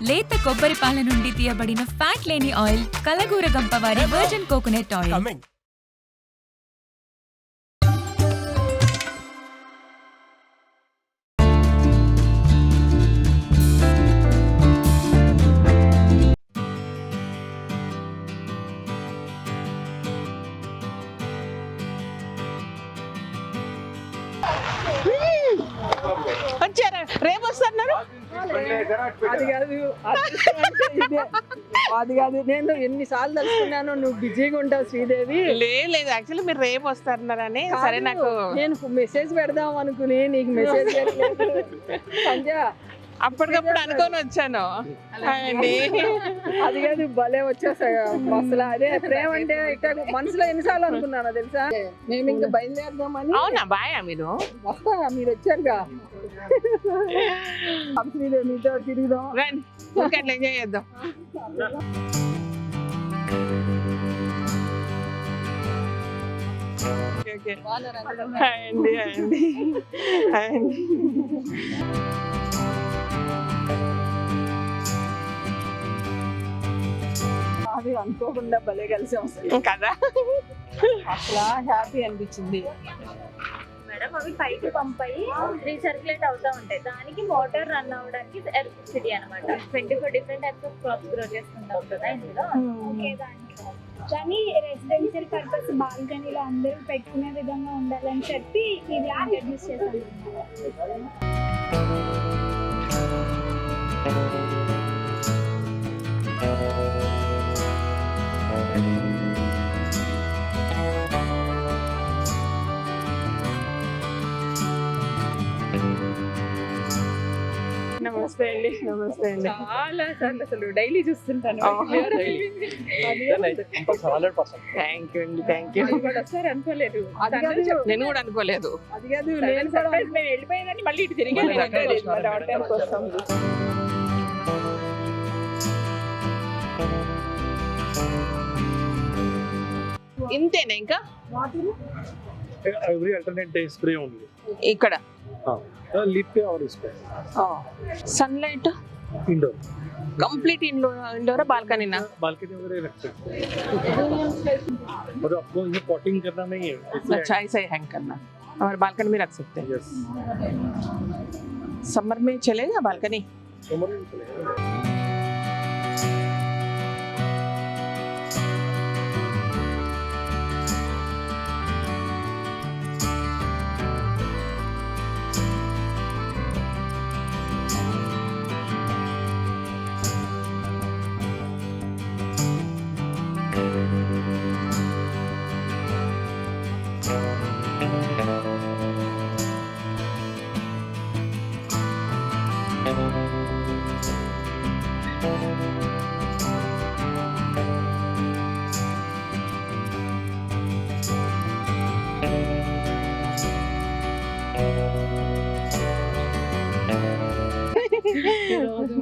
లేత కొబ్బరి పాల నుండి తీయబడిన ఫ్యాట్ లేని ఆయిల్ కలగూర గంప వారి వర్జిన్ కోకోనట్ ఆయిల్. వచ్చారా? రేపు వస్తున్నారు? అది కాదు, నేను ఎన్నిసార్లు తెలుసుకున్నాను నువ్వు బిజీగా ఉంటావు శ్రీదేవి. లేదు, యాక్చువల్లీ మీరు రేపు వస్తున్నారని. సరే, నాకు నేను మెసేజ్ పెడదాం అనుకుని నీకు మెసేజ్ సంజయ్ అప్పటికప్పుడు అనుకొని వచ్చాను అండి. అది కాదు, భలే వచ్చేసా అసలు. అదే ప్రేమ అంటే ఇట్లా మనసులో ఎన్నిసార్లు అనుకున్నానో తెలుసా. మేము ఇంకా బయలుదేరదామని. అవునా? బాయా మీరు? వస్తా, మీరు వచ్చారుగా. శ్రీదేవి మీతో తిరుగుదాం రండి, అట్లా ఎంజాయ్ చేద్దాం. హాయ్ అండి. అది అనుకోకుండా భలే కలిసి వస్తుంది కదా, అసలు హ్యాపీ అనిపించింది. మేడం అవి పైకి పంపాయి రీసర్క్యులేట్ అవుతా ఉంటాయి. దానికి వాటర్ రన్ అవ్వడానికి ఎలక్ట్రిసిటీ అనమాట. 24 different types of crops grow చేసుకుంటాం కదా ఇందులో. కానీ రెసిడెన్షియల్ పర్పస్ బాల్కనీలో అందరూ పెట్టుకునే విధంగా ఉండాలని చెప్పి ఇది ఇంట్రడ్యూస్ చేశాను. నమస్తే అండి. నమస్తే అండి. చాలా సార్లు అసలు డైలీ చూస్తుంటాను. థ్యాంక్ యూ అండి. Thank you. ఒకసారి అనుకోలేదు. నేను కూడా అనుకోలేదు. అది కాదు, నేను వెళ్ళిపోయిందని మళ్ళీ ఇటు తిరిగి కోసం. ఇంతేనా? ఇంకా every alternate day spray only ఇక్కడ leaf पे और इस पे sunlight indoor complete indoor balcony ना बालकनी वगैरह रखते हैं और आपको ये पॉटिंग करना नहीं है. अच्छा, ऐसा ही हैंग करना और बालकनी में रख सकते हैं. यस, समर में चलेगा बालकनी? समर में चलेगा.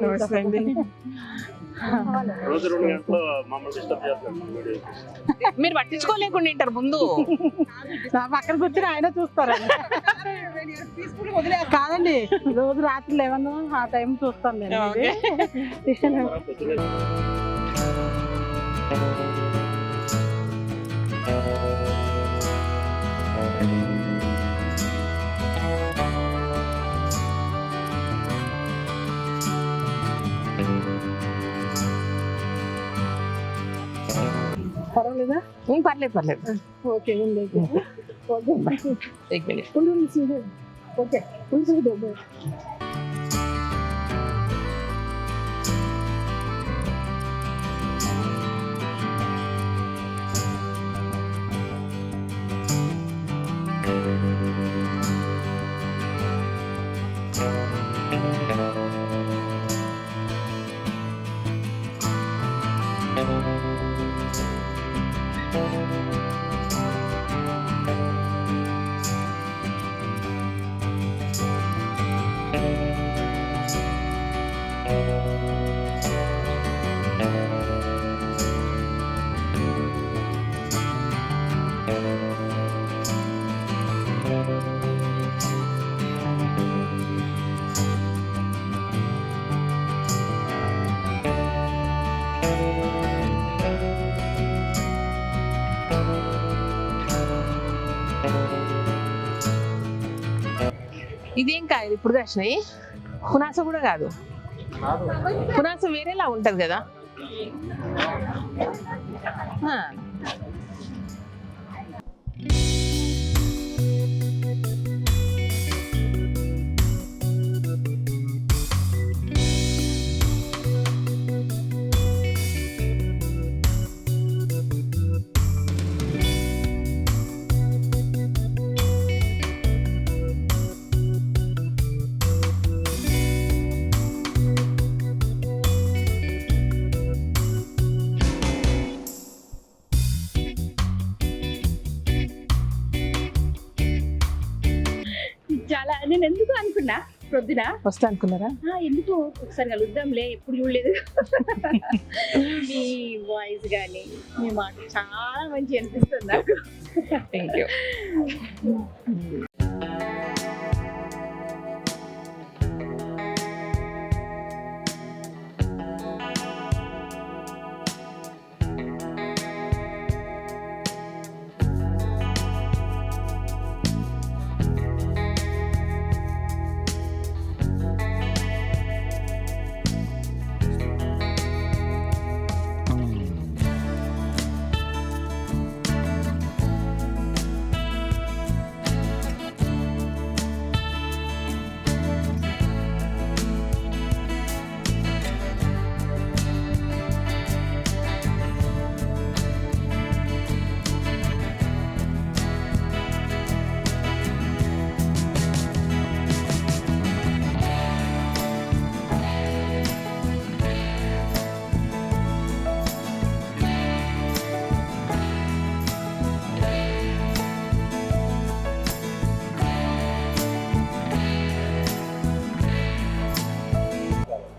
నమస్తే అండి. రోజు 2 గంటలు మమ్మల్ని డిస్టర్బ్ చేస్తారు. మీరు పట్టించుకోలేకుండా ఉంటారు ముందు. నా పక్కన కూర్చొని ఆయన చూస్తారండి. కాదండి, రోజు రాత్రి 11 ఆ టైం చూస్తాను నేను. పర్వాలేదా? పర్లేదు పర్లేదు. ఓకే ఉంది. ఓకే, एक मिनट. ఓకే. ఇదేం కాయలు ఇప్పుడు కాసినాయి? పునాస కూడా కాదు, పునాస వేరేలా ఉంటది కదా. ఆ. చాలా నేను ఎందుకు అనుకున్నా పొద్దున వస్తా అనుకున్నారా? ఎందుకు ఒకసారి కలుద్దాంలే, ఎప్పుడు చూడలేదు. మీ వాయిస్ కానీ మీ మాట చాలా మంచి అనిపిస్తుంది నాకు. Thank you.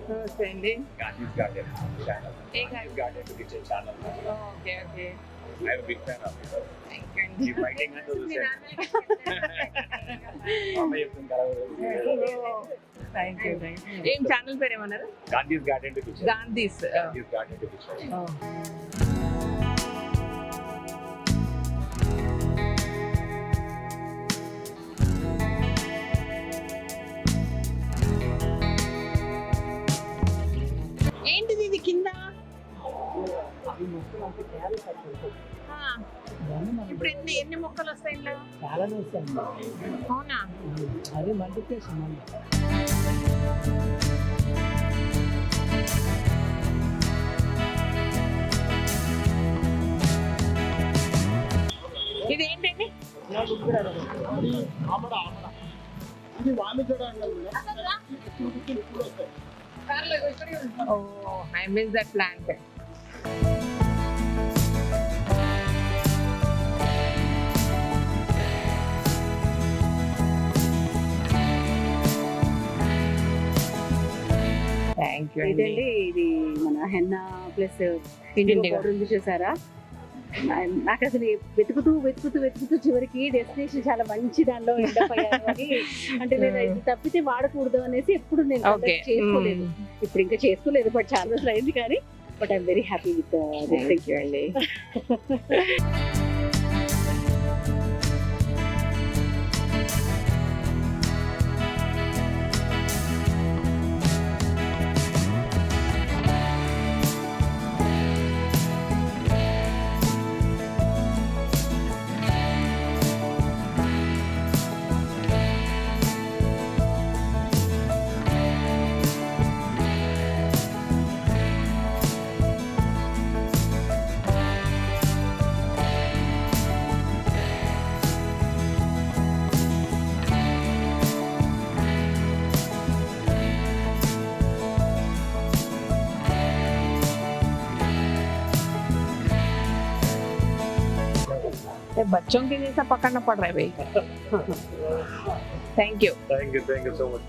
నమస్తే అండి. Gandhi's Garden channel. Hey, Gandhi's Garden to Kitchen channel. Okay okay, I'm a big fan of it. Thank you అండి. Keep fighting until the end. Mama చెప్తుంది కదా. Thank you. ఏం ఛానల్ పేరు ఏమన్నారు? Gandhi's Garden to Kitchen. Gandhi's. Gandhi's Garden to Kitchen. ఏంటిది ఇది కింద? ఆ. ఇప్పుడు ఎన్ని మొక్కలు వస్తాయి ఇందులో? చాలానే వస్తాయి. అవునా? అది మల్టిప్లికేషన్ మళ్ళీ. ఇది ఏంటండి? Oh, I miss that plant. Thank you అండి. ఇదండి ఇది మన henna plus IndiGo Indigo. Powder ఉంది చూసారా. నాకు అసలు వెతుకుతూ వెతుకుతూ వెతుకుతూ చివరికి డెస్టినేషన్ చాలా మంచి దానిలో ఎండప్ అయ్యాను అని. అంటే నేను ఇది తప్పితే వాడకూడదు అనేసి ఎప్పుడు నేను Okay. చేసుకోలేదు. ఇప్పుడు ఇంకా చేసుకోలేదు, బట్ చాలా రోజులు అయింది కానీ. But I'm very happy with thank you అండి. बच्चों के जैसा पकड़ना पड़ रहा है भाई. Thank you. Thank you so much.